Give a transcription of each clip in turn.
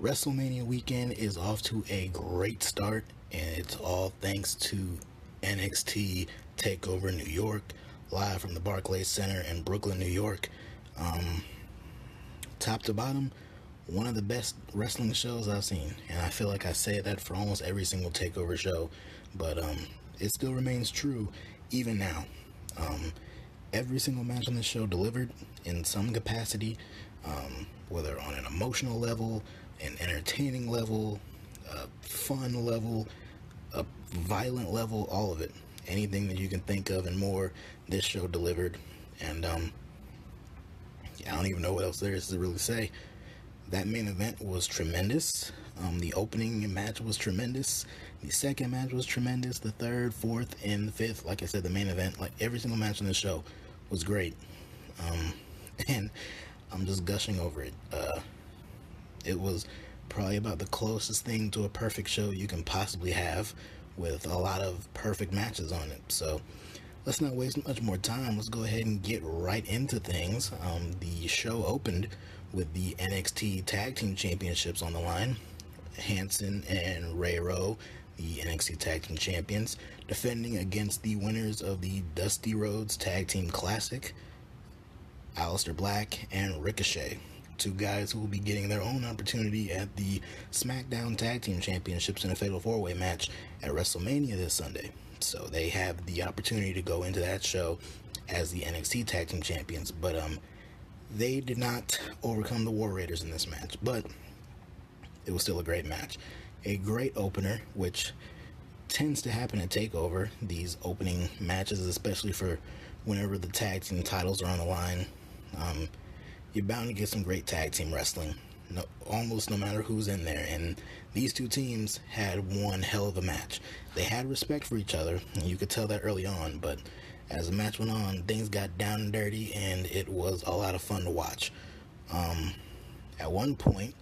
WrestleMania weekend is off to a great start, and it's all thanks to NXT TakeOver New York, live from the Barclays Center in Brooklyn, New York. Top to bottom, one of the best wrestling shows I've seen, and I feel like I say that for almost every single TakeOver show, but it still remains true even now. Every single match on this show delivered in some capacity, whether on an emotional level, an entertaining level, a fun level, a violent level, all of it. Anything that you can think of and more, this show delivered. And I don't even know what else there is to really say. That main event was tremendous. The opening match was tremendous. The second match was tremendous. The third, fourth, and the fifth, like I said, the main event, like every single match on the show was great. And I'm just gushing over it. It was probably about the closest thing to a perfect show you can possibly have, with a lot of perfect matches on it. So let's not waste much more time. Let's go ahead and get right into things. The show opened with the NXT Tag Team Championships on the line. Hanson and Ray Rowe, the NXT Tag Team Champions, defending against the winners of the Dusty Rhodes Tag Team Classic, Aleister Black and Ricochet. Two guys who will be getting their own opportunity at the SmackDown Tag Team Championships in a Fatal 4-Way match at WrestleMania this Sunday. So they have the opportunity to go into that show as the NXT Tag Team Champions, but they did not overcome the War Raiders in this match, but it was still a great match. A great opener, which tends to happen at TakeOver, these opening matches, especially for whenever the tag team titles are on the line. You're bound to get some great tag team wrestling, almost no matter who's in there, and these two teams had one hell of a match. They had respect for each other, and you could tell that early on, but as the match went on, things got down and dirty, and it was a lot of fun to watch. At one point,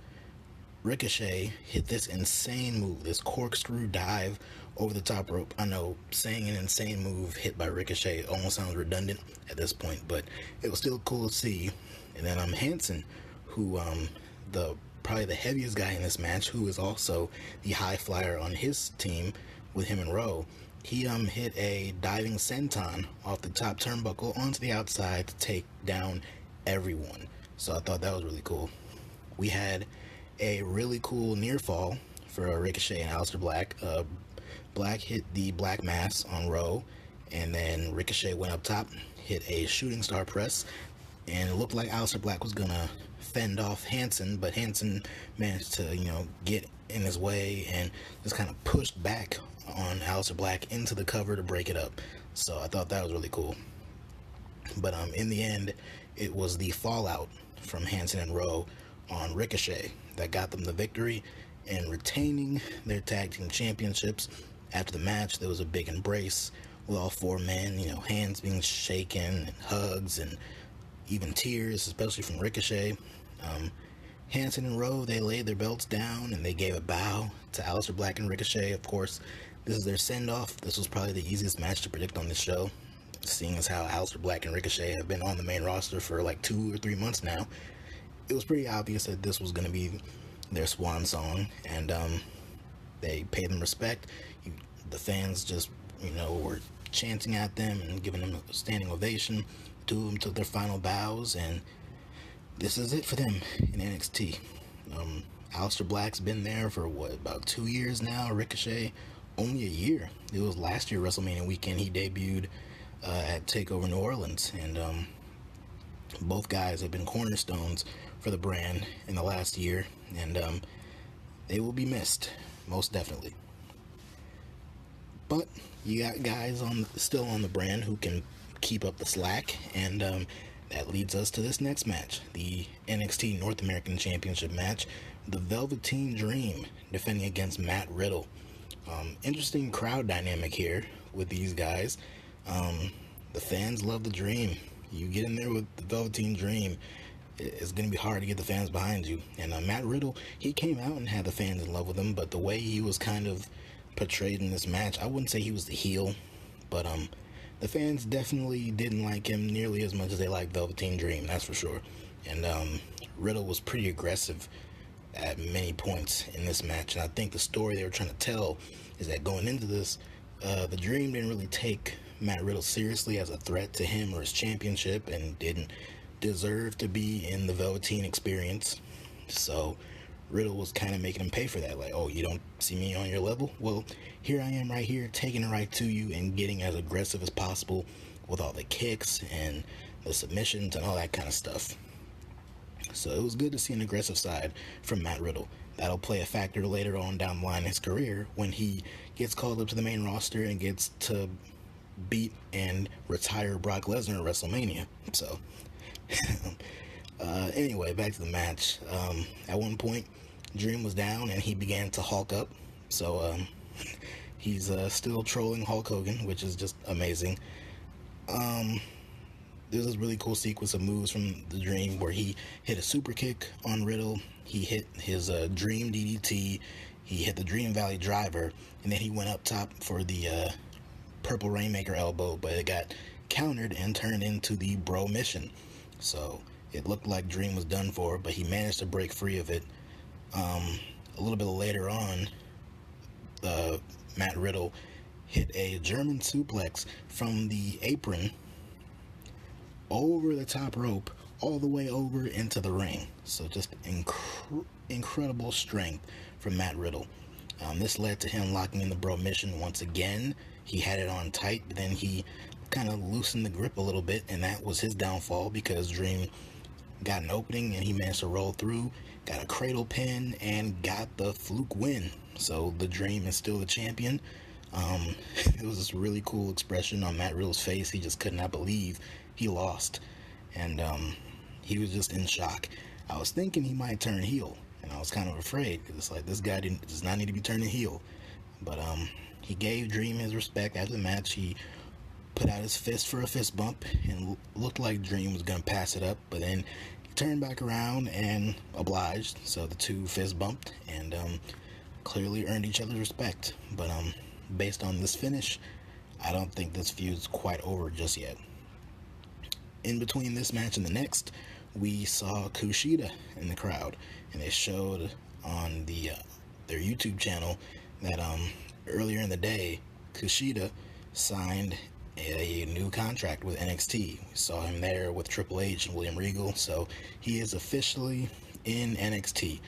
Ricochet hit this insane move, this corkscrew dive over the top rope. I know saying an insane move hit by Ricochet almost sounds redundant at this point, but it was still cool to see. And then Hanson, who probably the heaviest guy in this match, who is also the high flyer on his team with him and Rowe, he hit a diving senton off the top turnbuckle onto the outside to take down everyone. So I thought that was really cool. We had a really cool near fall for Ricochet and Aleister Black. Black hit the Black Mass on Rowe, and then Ricochet went up top, hit a shooting star press, and it looked like Aleister Black was gonna fend off Hanson, but Hanson managed to, get in his way and just kind of pushed back on Aleister Black into the cover to break it up. So I thought that was really cool. But in the end, it was the fallout from Hanson and Rowe on Ricochet that got them the victory and retaining their tag team championships. After the match, there was a big embrace with all four men, hands being shaken and hugs and even tears, especially from Ricochet. Hanson and Rowe, they laid their belts down and they gave a bow to Aleister Black and Ricochet. Of course, this is their send-off. This was probably the easiest match to predict on this show, seeing as how Aleister Black and Ricochet have been on the main roster for like 2 or 3 months now. It was pretty obvious that this was going to be their swan song, and they paid them respect. The fans just, were chanting at them and giving them a standing ovation. Two of them took their final bows, and this is it for them in NXT. Aleister Black's been there for, about 2 years now. Ricochet, only a year. It was last year, WrestleMania weekend, he debuted at TakeOver New Orleans, and both guys have been cornerstones for the brand in the last year, and they will be missed, most definitely. But you got guys still on the brand who can keep up the slack, and that leads us to this next match, the NXT North American Championship match. The Velveteen Dream defending against Matt Riddle. Interesting crowd dynamic here with these guys. The fans love the Dream. You get in there with the Velveteen Dream, it's going to be hard to get the fans behind you. And Matt Riddle, he came out and had the fans in love with him, but the way he was kind of portrayed in this match, I wouldn't say he was the heel, but the fans definitely didn't like him nearly as much as they liked Velveteen Dream, that's for sure. And Riddle was pretty aggressive at many points in this match, and I think the story they were trying to tell is that going into this, the Dream didn't really take Matt Riddle seriously as a threat to him or his championship, and didn't deserve to be in the Velveteen experience. So Riddle was kind of making him pay for that. Like, oh, you don't see me on your level? Well, here I am right here, taking it right to you and getting as aggressive as possible with all the kicks and the submissions and all that kind of stuff. So it was good to see an aggressive side from Matt Riddle. That'll play a factor later on down the line in his career when he gets called up to the main roster and gets to beat and retire Brock Lesnar at WrestleMania. So anyway, back to the match. At one point, Dream was down and he began to Hulk up. So he's still trolling Hulk Hogan, which is just amazing. There's this really cool sequence of moves from the Dream where he hit a super kick on Riddle, he hit his Dream DDT, he hit the Dream Valley Driver, and then he went up top for the Purple Rainmaker elbow, but it got countered and turned into the Bro Mission. So it looked like Dream was done for, but he managed to break free of it. A little bit later on, Matt Riddle hit a German suplex from the apron over the top rope all the way over into the ring. So just incredible strength from Matt Riddle. This led to him locking in the Bro Mission once again. He had it on tight, but then he kind of loosened the grip a little bit, and that was his downfall because Dream got an opening and he managed to roll through, got a cradle pin, and got the fluke win. So the Dream is still the champion. It was this really cool expression on Matt Riddle's face. He just could not believe he lost, and he was just in shock. I was thinking he might turn heel, and I was kind of afraid because it's like, this guy does not need to be turning heel. But he gave Dream his respect after the match. He put out his fist for a fist bump and looked like Dream was gonna pass it up, but then he turned back around and obliged. So the two fist bumped and clearly earned each other's respect. But based on this finish, I don't think this feud's quite over just yet. In between this match and the next, we saw Kushida in the crowd, and they showed on their YouTube channel that earlier in the day, Kushida signed a new contract with NXT. We saw him there with Triple H and William Regal, so he is officially in NXT.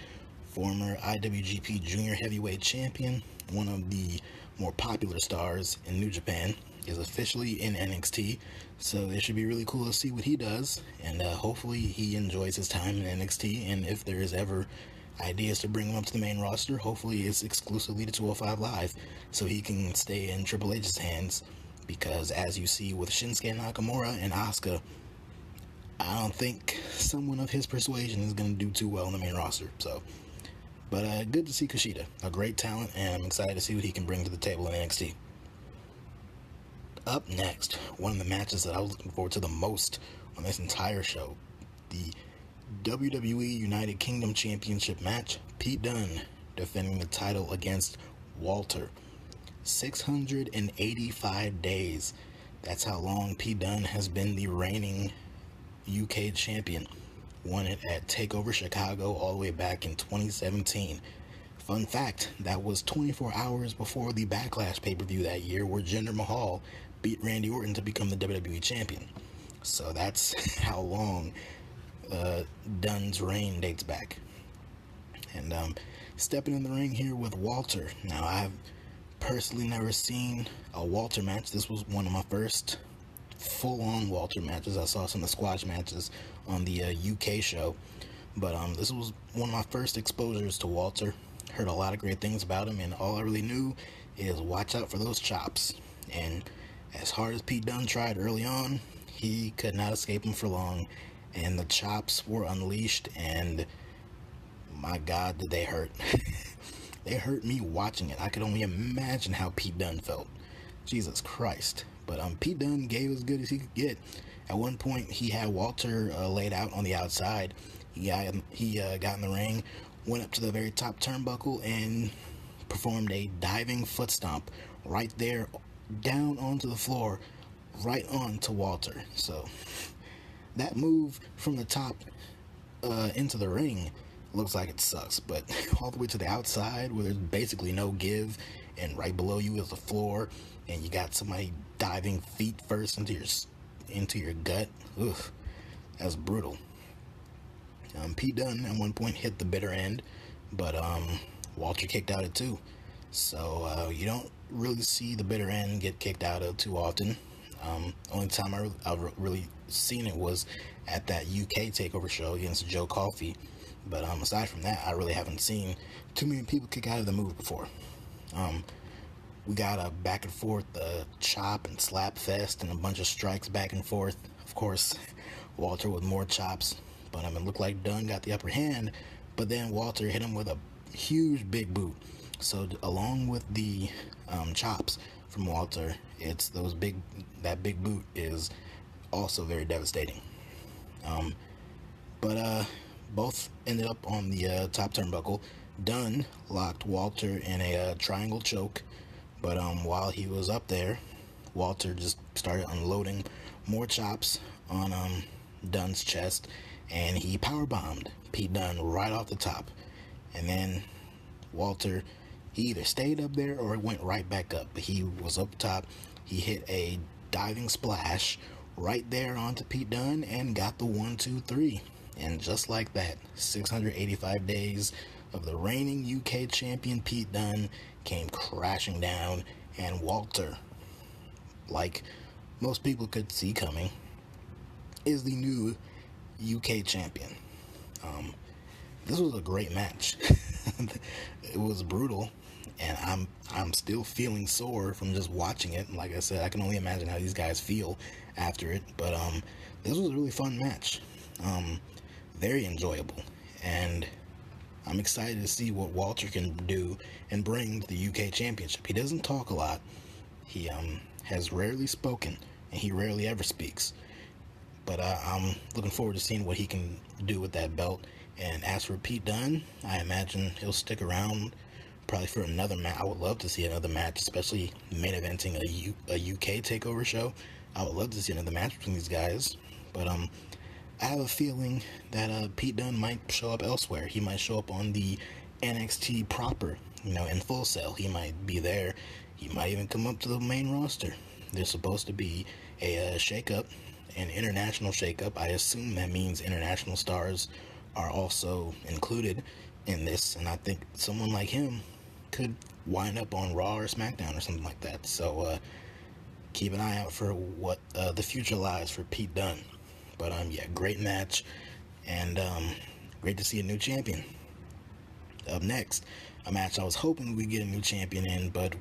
Former IWGP Junior Heavyweight Champion, one of the more popular stars in New Japan, is officially in NXT, so it should be really cool to see what he does, and hopefully he enjoys his time in NXT, and if there is ever ideas to bring him up to the main roster, hopefully it's exclusively to 205 Live, so he can stay in Triple H's hands, because as you see with Shinsuke Nakamura and Asuka, I don't think someone of his persuasion is going to do too well in the main roster. So, but good to see Kushida, a great talent, and I'm excited to see what he can bring to the table in NXT. Up next, one of the matches that I was looking forward to the most on this entire show, the WWE United Kingdom Championship match. Pete Dunne defending the title against Walter. 685 days. That's how long Pete Dunne has been the reigning UK champion. Won it at TakeOver Chicago all the way back in 2017. Fun fact, that was 24 hours before the Backlash pay-per-view that year, where Jinder Mahal beat Randy Orton to become the WWE champion. So that's how long Dunne's reign dates back. And stepping in the ring here with Walter. Now, I've personally never seen a Walter match. This was one of my first full-on Walter matches. I saw some of the squash matches on the UK show, but this was one of my first exposures to Walter. Heard a lot of great things about him, and all I really knew is watch out for those chops. And as hard as Pete Dunne tried early on, he could not escape him for long, and the chops were unleashed, and my God, did they hurt. They hurt me watching it. I could only imagine how Pete Dunne felt. Jesus Christ. But Pete Dunne gave as good as he could get. At one point, he had Walter laid out on the outside. He got in the ring, went up to the very top turnbuckle, and performed a diving foot stomp right there, down onto the floor, right onto Walter. So that move from the top into the ring looks like it sucks, but all the way to the outside where there's basically no give, and right below you is the floor, and you got somebody diving feet first into your gut. Oof, that's brutal. Pete Dunne at one point hit the bitter end, but Walter kicked out at 2. So you don't really see the bitter end get kicked out of too often. Only time I've really seen it was at that UK TakeOver show against Joe Coffey. But aside from that, I really haven't seen too many people kick out of the move before. We got a back and forth chop and slap fest and a bunch of strikes back and forth. Of course, Walter with more chops, but it looked like Dunne got the upper hand. But then Walter hit him with a huge big boot. So along with the chops from Walter, that big boot is also very devastating. But both ended up on the top turnbuckle. Dunne locked Walter in a triangle choke, but while he was up there, Walter just started unloading more chops on Dunne's chest, and he powerbombed Pete Dunne right off the top. And then Walter, he either stayed up there or went right back up. But he was up top. He hit a diving splash right there onto Pete Dunne and got the 1, 2, 3. And just like that, 685 days of the reigning UK champion Pete Dunne came crashing down, and Walter, like most people could see coming, is the new UK champion. This was a great match. It was brutal, and I'm still feeling sore from just watching it. Like I said, I can only imagine how these guys feel after it. But this was a really fun match. Very enjoyable, and I'm excited to see what Walter can do and bring to the UK Championship. He doesn't talk a lot. He has rarely spoken, and he rarely ever speaks. But I'm looking forward to seeing what he can do with that belt. And as for Pete Dunne, I imagine he'll stick around probably for another match. I would love to see another match, especially main eventing a UK TakeOver show. I would love to see another match between these guys. But I have a feeling that Pete Dunne might show up elsewhere. He might show up on the NXT proper, in Full Sail. He might be there. He might even come up to the main roster. There's supposed to be a shakeup, an international shakeup. I assume that means international stars are also included in this, and I think someone like him could wind up on Raw or SmackDown or something like that. So keep an eye out for what the future lies for Pete Dunne. But yeah, great match, and great to see a new champion. Up next, a match I was hoping we'd get a new champion in, but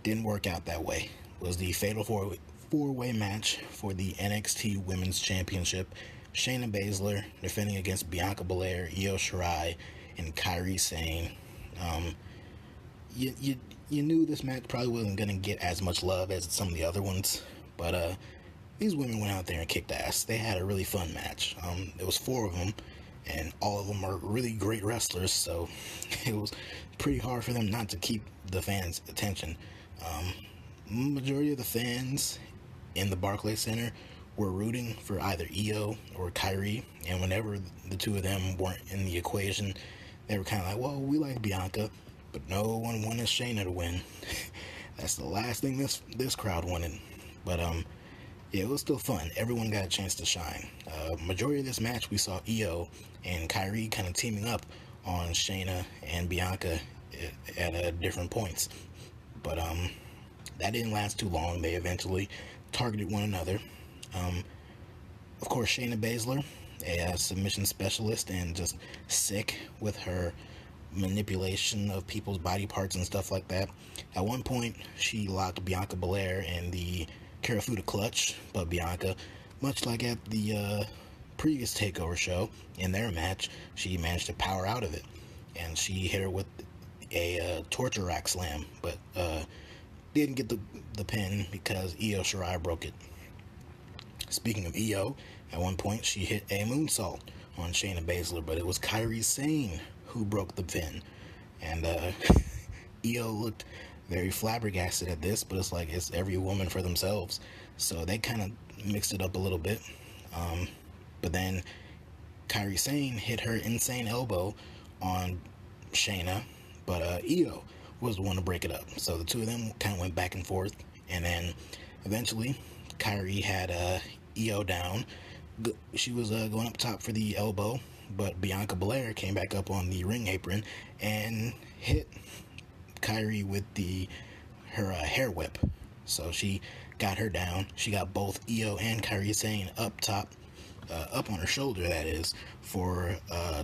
didn't work out that way, was the Fatal 4-Way match for the NXT Women's Championship. Shayna Baszler defending against Bianca Belair, Io Shirai, and Kairi Sane. You knew this match probably wasn't going to get as much love as some of the other ones, but these women went out there and kicked ass. They had a really fun match. There was 4 of them, and all of them are really great wrestlers, so it was pretty hard for them not to keep the fans' attention. Majority of the fans in the Barclays Center were rooting for either Io or Kairi, and whenever the two of them weren't in the equation, they were kind of like, well, we like Bianca, but no one wanted Shayna to win. That's the last thing this crowd wanted. But yeah, it was still fun. Everyone got a chance to shine. Majority of this match, we saw Io and Kairi kind of teaming up on Shayna and Bianca at different points. But that didn't last too long. They eventually targeted one another. Of course, Shayna Baszler, a submission specialist and just sick with her manipulation of people's body parts and stuff like that. At one point, she locked Bianca Belair in the Karafuda clutch, but Bianca, much like at the previous TakeOver show, in their match, she managed to power out of it, and she hit her with a torture rack slam, but didn't get the pin because Io Shirai broke it. Speaking of Io, at one point she hit a moonsault on Shayna Baszler, but it was Kairi Sane who broke the pin. And Io looked very flabbergasted at this, but it's like it's every woman for themselves. So they kind of mixed it up a little bit. But then Kairi Sane hit her insane elbow on Shayna, but Io was the one to break it up. So the two of them kind of went back and forth, and then eventually Kairi had Io down. She was going up top for the elbow, but Bianca Belair came back up on the ring apron and hit Kairi with her hair whip. So she got her down. She got both Io and Kairi Sane up top, up on her shoulder, that is, for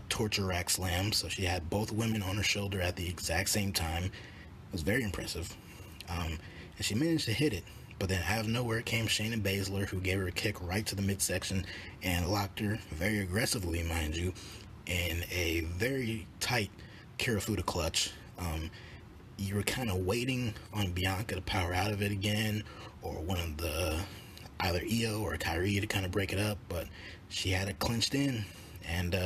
torture rack slam. So she had both women on her shoulder at the exact same time. It was very impressive. And she managed to hit it. But then out of nowhere came Shayna Baszler, who gave her a kick right to the midsection and locked her very aggressively, mind you, in a very tight Kirifuda clutch. You were kind of waiting on Bianca to power out of it again, or one of the, either Io or Kairi to kind of break it up, but she had it clinched in, and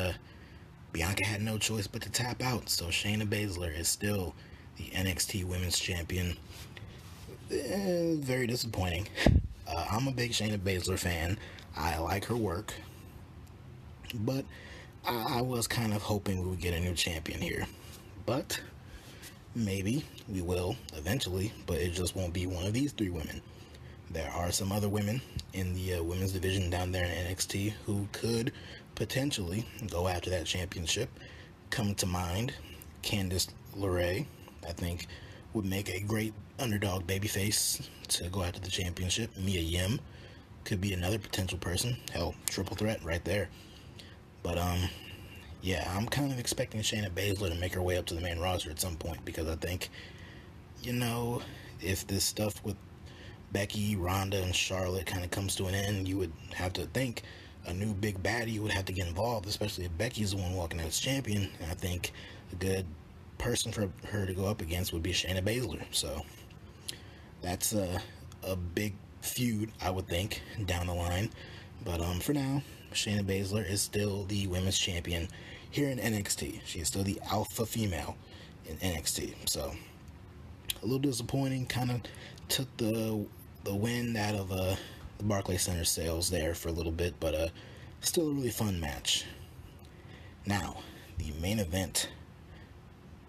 Bianca had no choice but to tap out. So Shayna Baszler is still the NXT Women's Champion. Very disappointing. I'm a big Shayna Baszler fan. I like her work, but I was kind of hoping we would get a new champion here. But maybe we will eventually, but it just won't be one of these three women. There are some other women in the women's division down there in NXT who could potentially go after that championship. Come to mind, Candice LeRae, I think, would make a great underdog babyface to go after the championship. Mia Yim could be another potential person. Hell, triple threat right there. But yeah, I'm kind of expecting Shayna Baszler to make her way up to the main roster at some point, because I think, if this stuff with Becky, Ronda, and Charlotte kind of comes to an end, you would have to think a new big baddie would have to get involved, especially if Becky's the one walking out as champion. And I think a good person for her to go up against would be Shayna Baszler. So that's a big feud, I would think, down the line. But for now, Shayna Baszler is still the women's champion here in NXT. She is still the alpha female in NXT. So a little disappointing. Kind of took the wind out of the Barclays Center sails there for a little bit, but still a really fun match. Now, the main event.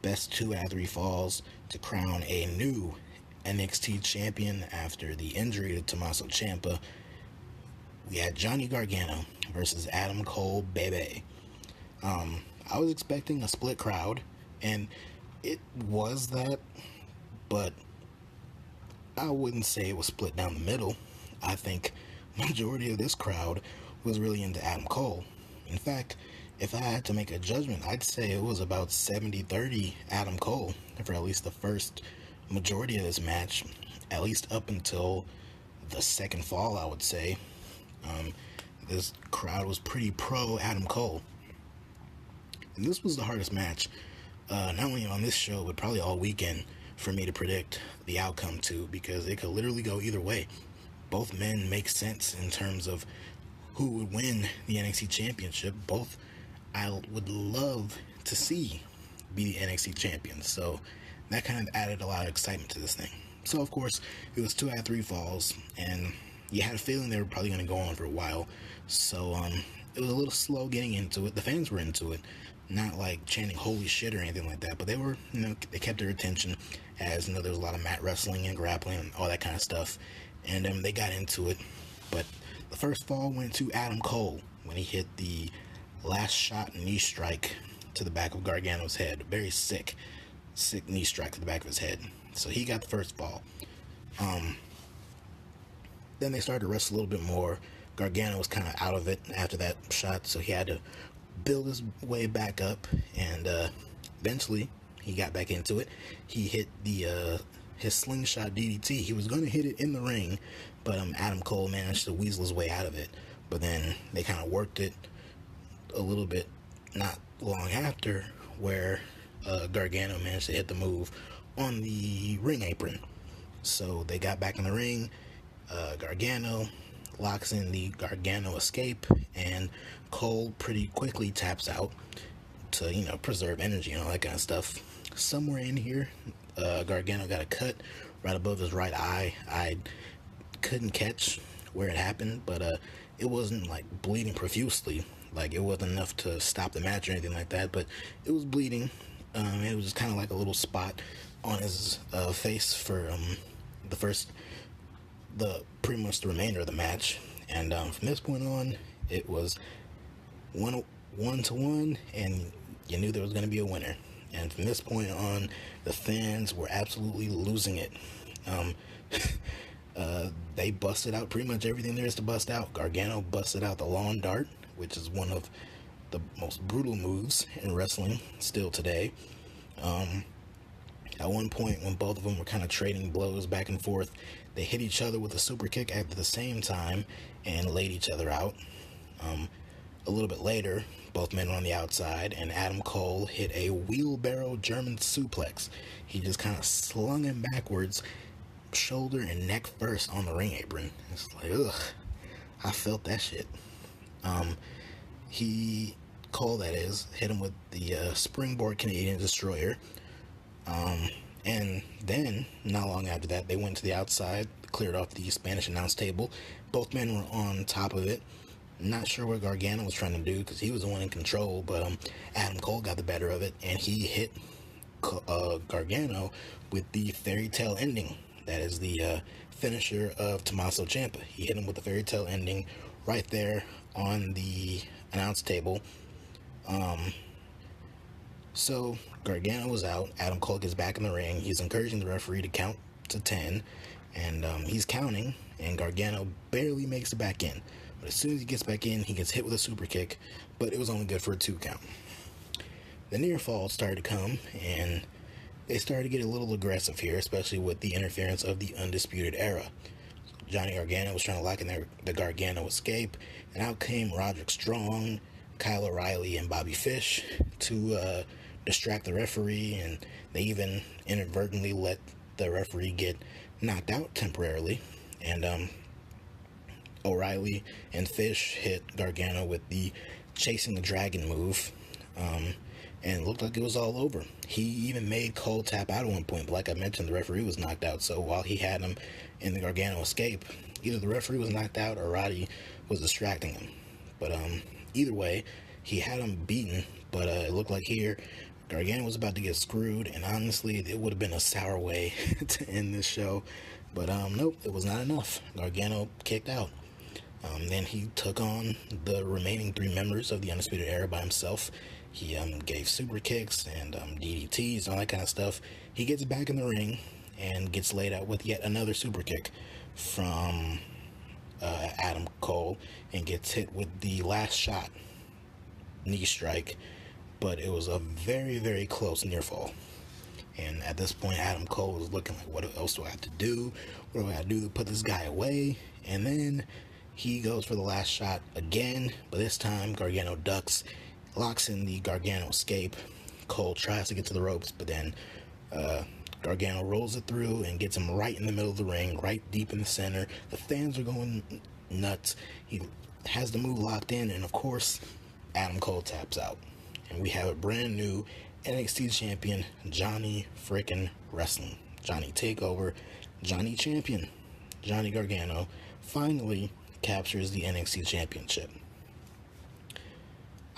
Best 2 out of 3 falls to crown a new NXT champion after the injury to Tommaso Ciampa. We had Johnny Gargano versus Adam Cole, baby. I was expecting a split crowd, and it was that, but I wouldn't say it was split down the middle. I think majority of this crowd was really into Adam Cole. In fact, if I had to make a judgment, I'd say it was about 70-30 Adam Cole for at least the first majority of this match, at least up until the second fall, I would say. This crowd was pretty pro Adam Cole. And this was the hardest match, not only on this show, but probably all weekend, for me to predict the outcome to, because it could literally go either way. Both men make sense in terms of who would win the NXT Championship. Both I would love to see be the NXT champions. So that kind of added a lot of excitement to this thing. So, of course, it was 2 out of 3 falls, and you had a feeling they were probably going to go on for a while. So it was a little slow getting into it. The fans were into it, not like chanting holy shit or anything like that, but they were, they kept their attention, as there was a lot of mat wrestling and grappling and all that kind of stuff, and they got into it. But the first fall went to Adam Cole when he hit the last shot knee strike to the back of Gargano's head. A very sick knee strike to the back of his head. So he got the first fall. Then they started to wrestle a little bit more. Gargano was kind of out of it after that shot, so he had to build his way back up, and eventually he got back into it. He hit his slingshot DDT. He was going to hit it in the ring, but Adam Cole managed to weasel his way out of it. But then they kind of worked it a little bit not long after, where Gargano managed to hit the move on the ring apron. So they got back in the ring. Gargano locks in the Gargano escape, and Cole pretty quickly taps out to, preserve energy and all that kind of stuff. Somewhere in here, Gargano got a cut right above his right eye. I couldn't catch where it happened, but it wasn't like bleeding profusely. Like, it wasn't enough to stop the match or anything like that, but it was bleeding. It was just kind of like a little spot on his face for pretty much the remainder of the match. And from this point on, it was 1-1, and you knew there was going to be a winner. And from this point on, the fans were absolutely losing it. They busted out pretty much everything there is to bust out. Gargano busted out the lawn dart, which is one of the most brutal moves in wrestling still today. At one point, when both of them were kind of trading blows back and forth, they hit each other with a super kick at the same time and laid each other out. A little bit later, both men were on the outside, and Adam Cole hit a wheelbarrow German suplex. He just kind of slung him backwards, shoulder and neck first on the ring apron. It's like, ugh, I felt that shit. Cole, that is, hit him with the springboard Canadian Destroyer. And then, not long after that, they went to the outside, cleared off the Spanish announce table. Both men were on top of it. Not sure what Gargano was trying to do, because he was the one in control, but Adam Cole got the better of it, and he hit Gargano with the fairy tale ending. That is the finisher of Tommaso Ciampa. He hit him with the fairy tale ending right there on the announce table. So Gargano was out. Adam Cole gets back in the ring. He's encouraging the referee to count to 10, and he's counting, and Gargano barely makes it back in. But as soon as he gets back in, he gets hit with a super kick, but it was only good for a 2 count. The near fall started to come, and they started to get a little aggressive here, especially with the interference of the Undisputed Era. Johnny Gargano was trying to lock in the Gargano escape, and out came Roderick Strong, Kyle O'Reilly, and Bobby Fish to distract the referee, and they even inadvertently let the referee get knocked out temporarily. And O'Reilly and Fish hit Gargano with the Chasing the Dragon move, and it looked like it was all over. He even made Cole tap out at one point, but like I mentioned, the referee was knocked out, so while he had him in the Gargano escape, either the referee was knocked out or Roddy was distracting him. But either way, he had him beaten, but it looked like here Gargano was about to get screwed, and honestly, it would have been a sour way to end this show. But nope, it was not enough. Gargano kicked out. Then he took on the remaining 3 members of the Undisputed Era by himself. He gave super kicks and DDTs and all that kind of stuff. He gets back in the ring and gets laid out with yet another super kick from Adam Cole, and gets hit with the last shot knee strike, but it was a very, very close near fall. And at this point, Adam Cole was looking like, what else do I have to do? What do I have to do to put this guy away? And then he goes for the last shot again, but this time Gargano ducks, locks in the Gargano escape. Cole tries to get to the ropes, but then Gargano rolls it through and gets him right in the middle of the ring, right deep in the center. The fans are going nuts. He has the move locked in, and of course, Adam Cole taps out. And we have a brand new NXT champion, Johnny frickin' Wrestling. Johnny TakeOver, Johnny Champion. Johnny Gargano finally captures the NXT Championship.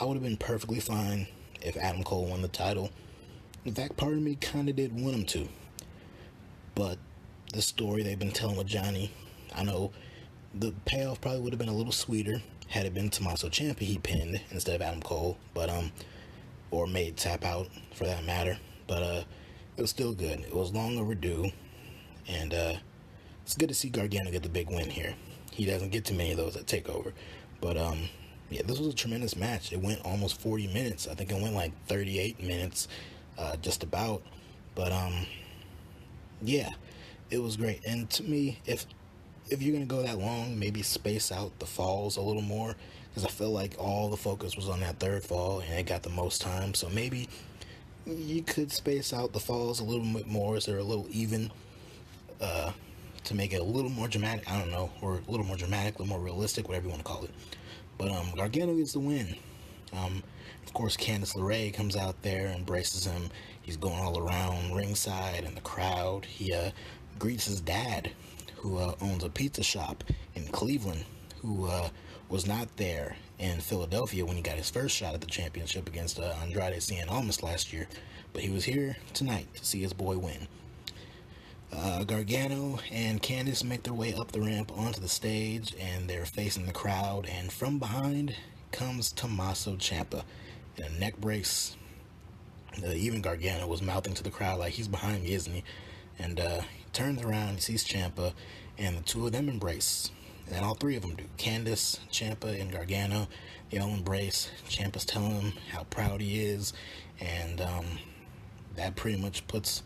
I would have been perfectly fine if Adam Cole won the title. In fact, part of me kind of did want him to. But the story they've been telling with Johnny, I know the payoff probably would have been a little sweeter had it been Tommaso Ciampa he pinned instead of Adam Cole, but or made tap out for that matter. But it was still good. It was long overdue, and it's good to see Gargano get the big win here. He doesn't get too many of those at TakeOver, but yeah, this was a tremendous match. It went almost 40 minutes. I think it went like 38 minutes, just about. But yeah, it was great. And to me, if you're gonna go that long, maybe space out the falls a little more, because I feel like all the focus was on that third fall and it got the most time. So maybe you could space out the falls a little bit more, so they're a little even, to make it a little more dramatic. I don't know, or a little more dramatic, a little more realistic, whatever you want to call it. But Gargano gets the win. Of course, Candice LeRae comes out there and embraces him. He's going all around ringside and the crowd. He greets his dad, who owns a pizza shop in Cleveland, who was not there in Philadelphia when he got his first shot at the championship against Andrade Cien Almas last year. But he was here tonight to see his boy win. Gargano and Candice make their way up the ramp onto the stage, and they're facing the crowd, and from behind comes Tommaso Ciampa in a neck brace. Even Gargano was mouthing to the crowd like, he's behind me, isn't he? And he turns around, he sees Ciampa, and the two of them embrace. And all three of them do. Candice, Ciampa, and Gargano, they all embrace. Ciampa's telling him how proud he is, and that pretty much puts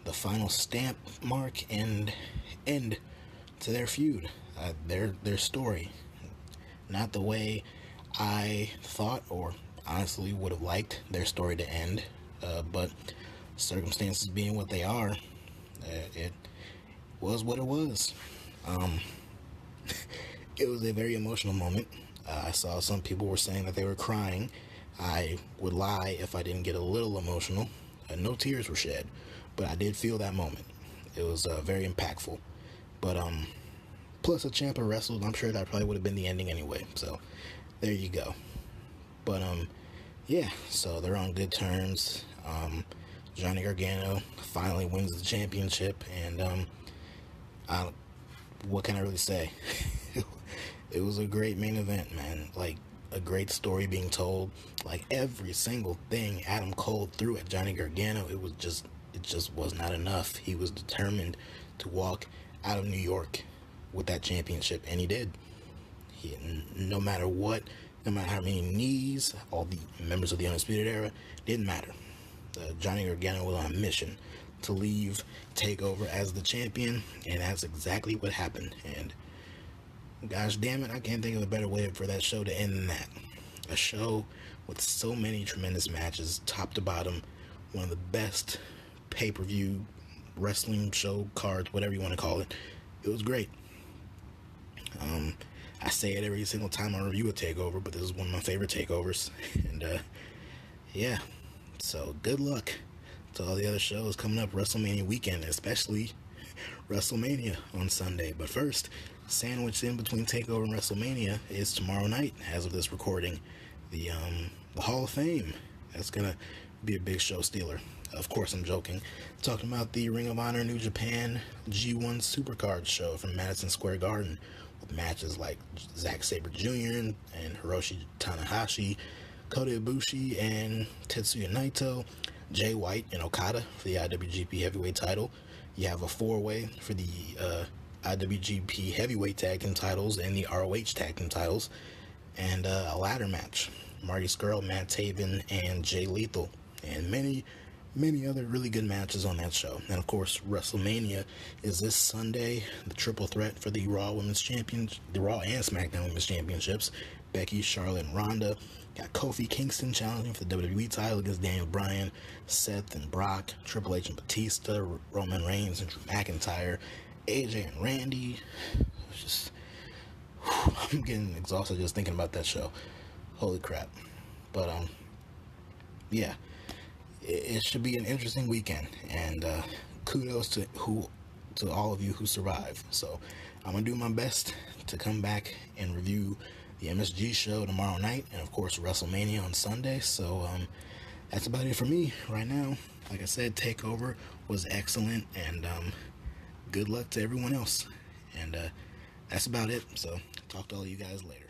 the final stamp mark and end to their feud, their story. Not the way I thought or honestly would have liked their story to end, but circumstances being what they are, it was what it was. It was a very emotional moment. I saw some people were saying that they were crying. I would lie if I didn't get a little emotional. No tears were shed, but I did feel that moment. It was very impactful. But plus, if Ciampa wrestled, I'm sure that probably would have been the ending anyway. So there you go. But yeah, so they're on good terms. Johnny Gargano finally wins the championship, and what can I really say? It was a great main event, man. Like, a great story being told. Like, every single thing Adam Cole threw at Johnny Gargano, it just was not enough. He was determined to walk out of New York with that championship, and he did. No matter what, no matter how many knees, all the members of the Undisputed Era, didn't matter. Johnny Gargano was on a mission to leave TakeOver as the champion, and that's exactly what happened. And gosh damn it, I can't think of a better way for that show to end than that. A show with so many tremendous matches, top to bottom, one of the best pay-per-view wrestling show cards, whatever you want to call it. It was great. I say it every single time I review a TakeOver, but this is one of my favorite TakeOvers. And yeah, so good luck to all the other shows coming up WrestleMania weekend, especially WrestleMania on Sunday. But first, sandwiched in between TakeOver and WrestleMania is tomorrow night, as of this recording, the Hall of Fame. That's gonna be a big show stealer. Of course, I'm joking. I'm talking about the Ring of Honor New Japan G1 Supercard show from Madison Square Garden, with matches like Zack Sabre Jr. and Hiroshi Tanahashi, Kota Ibushi and Tetsuya Naito, Jay White and Okada for the IWGP Heavyweight title. You have a four-way for the IWGP Heavyweight Tag Team titles and the ROH Tag Team titles, and a ladder match. Marty Scurll, Matt Taven, and Jay Lethal, and many other really good matches on that show. And of course, WrestleMania is this Sunday, the triple threat for the Raw Women's Champions, the Raw and SmackDown Women's Championships. Becky, Charlotte, and Ronda. Got Kofi Kingston challenging for the WWE title against Daniel Bryan, Seth and Brock, Triple H and Batista, Roman Reigns and Drew McIntyre, AJ and Randy. I'm getting exhausted just thinking about that show. Holy crap. But yeah, it should be an interesting weekend, and kudos to all of you who survive. So I'm gonna do my best to come back and review the MSG show tomorrow night, and of course WrestleMania on Sunday. So that's about it for me right now. Like I said, TakeOver was excellent, and good luck to everyone else. And that's about it. So talk to all you guys later.